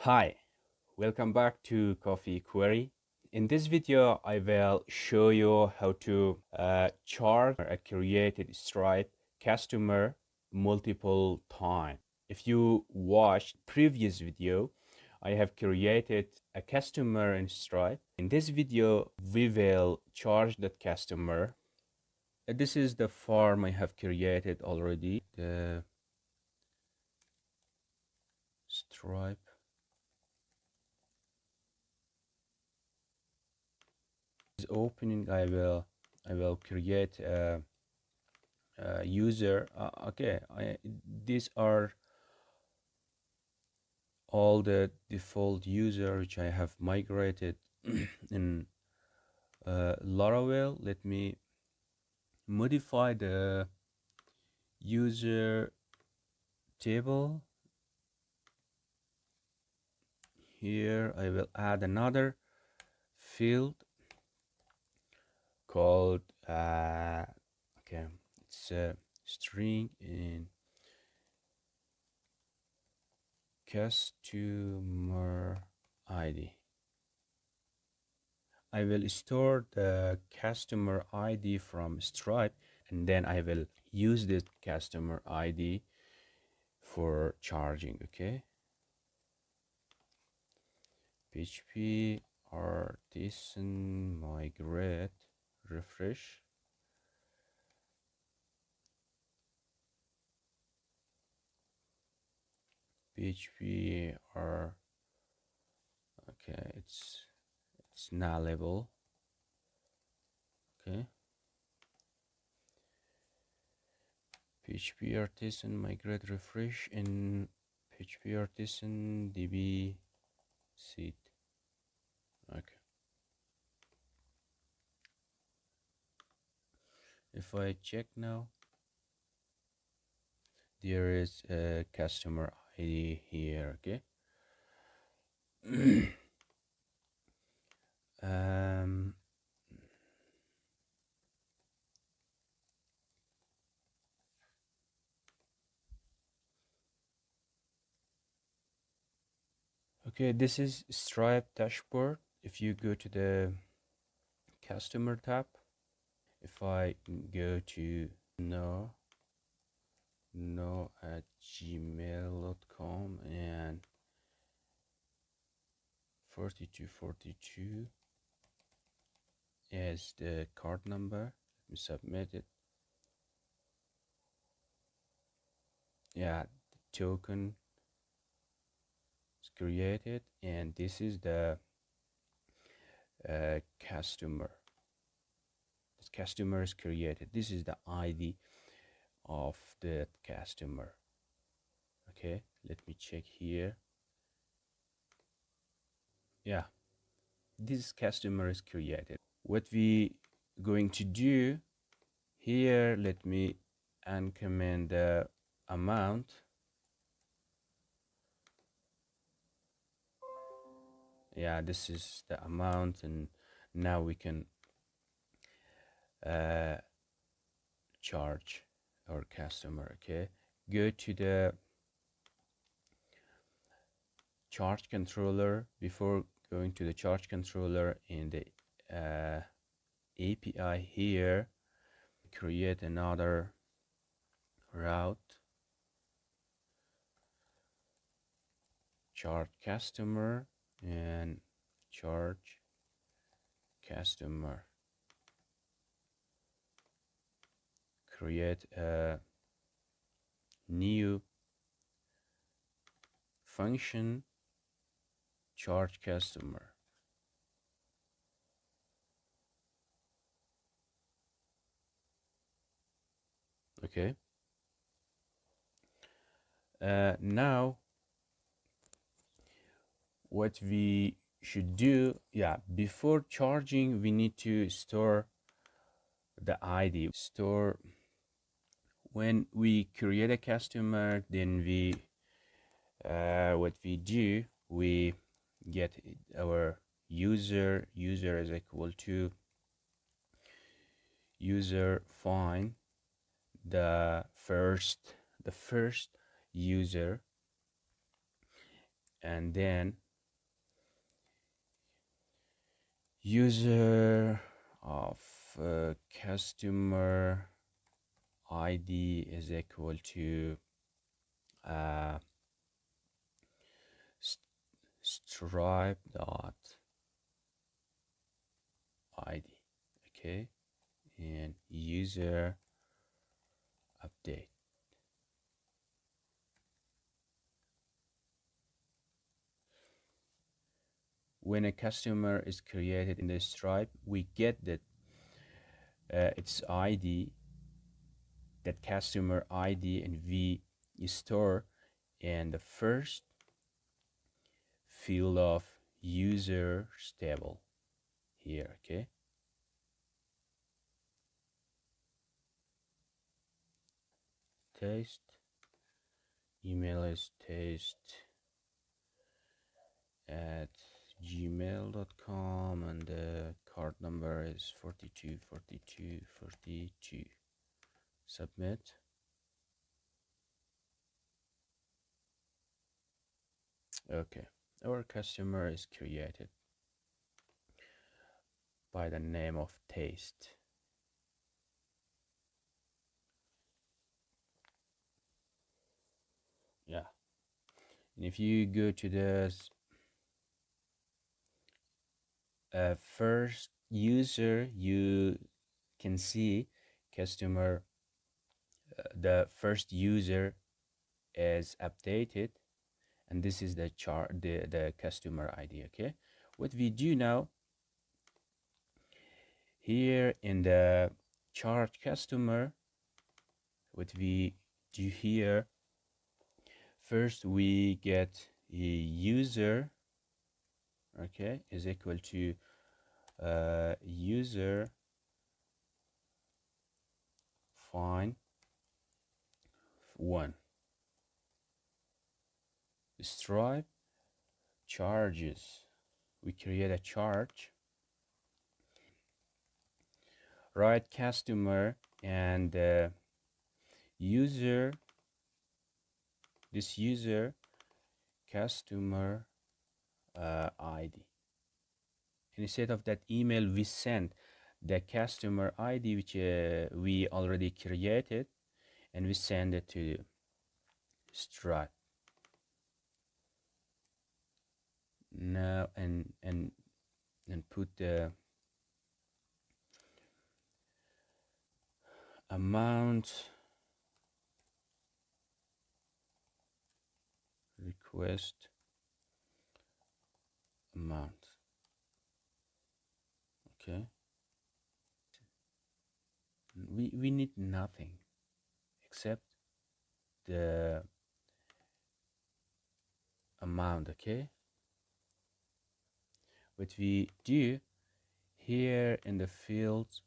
Hi, welcome back to Coffee Query. In this video, I will show you how to charge a created Stripe customer multiple times. If you watched previous video, I have created a customer in Stripe. In this video, we will charge that customer. This is the form I have created already. The Stripe is opening. I will create a user. Okay, these are all the default user which I have migrated in Laravel. Let me modify the user table. Here I will add another field called okay, it's a string in customer ID. I will store the customer ID from Stripe, and then I will use this customer ID for charging. Okay, PHP artisan migrate refresh. PHP are okay, it's nullable. Okay, PHP artisan migrate refresh in PHP artisan db seed. Okay, if I check now, there is a customer ID here. Okay. um okay, this is Stripe dashboard. If you go to the customer tab, if I go to no at gmail.com and 4242 as the card number, let me submit it. Yeah, the token is created, and this is the customer. This customer is created. This is the ID of the customer. Okay, let me check here. Yeah, this customer is created. What we going to do here, let me uncomment the amount. Yeah, this is the amount, and now we can charge our customer. Okay, go to the charge controller. Before going to the charge controller in the API here, create another route, charge customer, and charge customer. Create a new function, charge customer. Okay, now what we should do, yeah, before charging we need to store the ID. Store when we create a customer, then we what we do, we get our user is equal to user find the first user, and then user of customer ID is equal to uh, stripe dot ID, okay, and user update. When a customer is created in the Stripe, we get that its ID, that customer ID, and we store in the first field of users table here, okay? Taste, email is taste@gmail.com, and the card number is 424242. Submit. Okay, our customer is created by the name of Taste. Yeah, and if you go to the first user, you can see customer, the first user is updated, and this is the chart, the customer ID. Okay, what we do now here in the chart customer, what we do here, first we get a user, okay, is equal to user find one, stripe charges. We create a charge, write customer, and user, this user customer ID. Instead of that email, we send the customer ID, which we already created, and we send it to Stripe. Now and put the amount request amount. Okay, we need nothing except the amount. Okay, what we do here in the fields,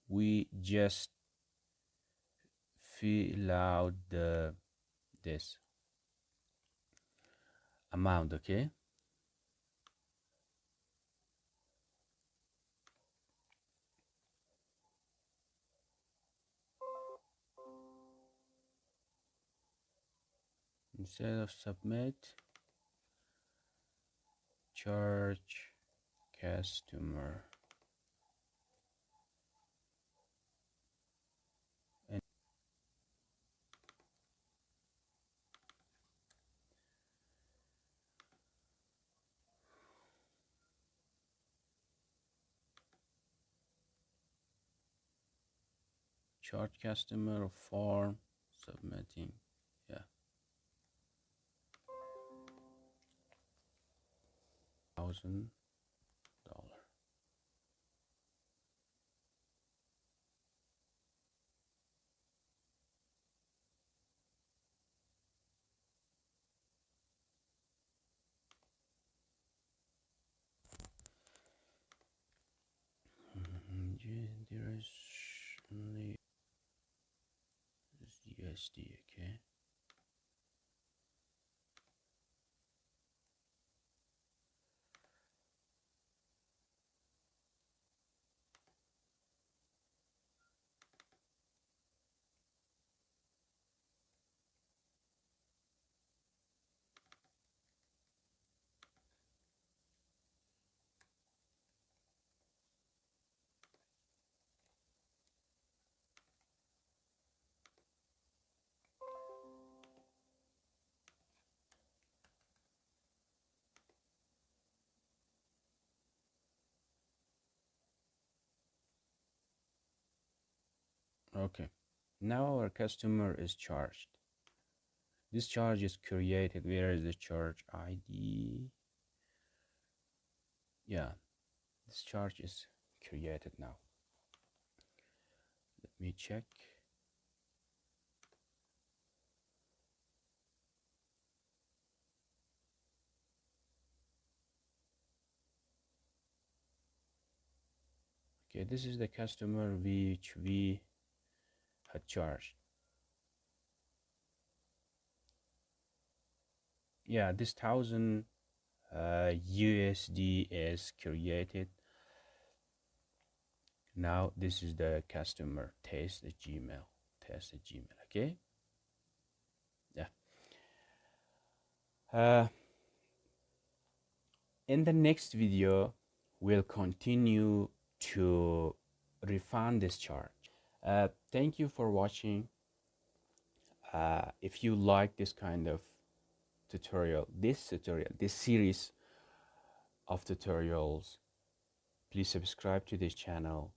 we just fill out this amount. Okay, instead of submit, charge customer, and charge customer form submitting. Yeah, $1,000. There is only USD. Okay, Okay, now our customer is charged. This charge is created. Where is the charge ID? Yeah, this charge is created now. Let me check. Okay, this is the customer which we had charged. Yeah, this 1000 USD is created. Now this is the customer. Test the Gmail. Test the Gmail. Okay. Yeah. In the next video, we'll continue to refine this chart. Thank you for watching. If you like this kind of tutorial, this series of tutorials, please subscribe to this channel